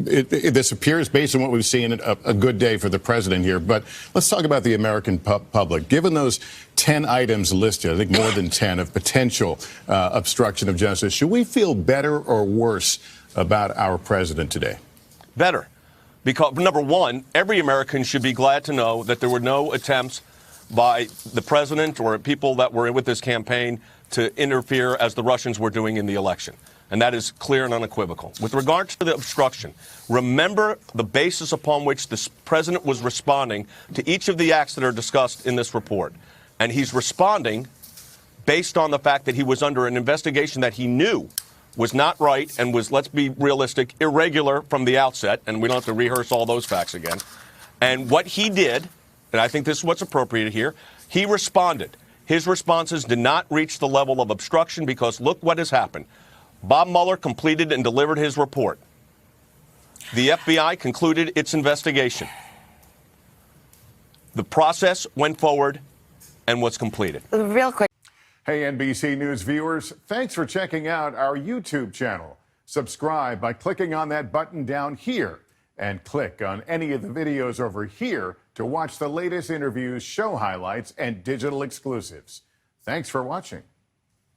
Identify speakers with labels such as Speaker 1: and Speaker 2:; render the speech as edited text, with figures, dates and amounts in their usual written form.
Speaker 1: this appears, based on what we've seen, a good day for the president here. But let's talk about the American public. Given those 10 items listed, I think more than 10, of potential obstruction of justice, should we feel better or worse about our president today?
Speaker 2: Better. Because, number one, every American should be glad to know that there were no attempts by the president or people that were with this campaign to interfere as the Russians were doing in the election. And that is clear and unequivocal. With regard to the obstruction, remember the basis upon which the president was responding to each of the acts that are discussed in this report. And he's responding based on the fact that he was under an investigation that he knew was not right and was, let's be realistic, irregular from the outset. And we don't have to rehearse all those facts again. And what he did, and I think this is what's appropriate here, he responded. His responses did not reach the level of obstruction because look what has happened. Bob Mueller completed and delivered his report. The FBI concluded its investigation. The process went forward and was completed.
Speaker 3: Real quick.
Speaker 4: Hey, NBC News viewers, thanks for checking out our YouTube channel. Subscribe by clicking on that button down here and click on any of the videos over here to watch the latest interviews, show highlights, and digital exclusives. Thanks for watching.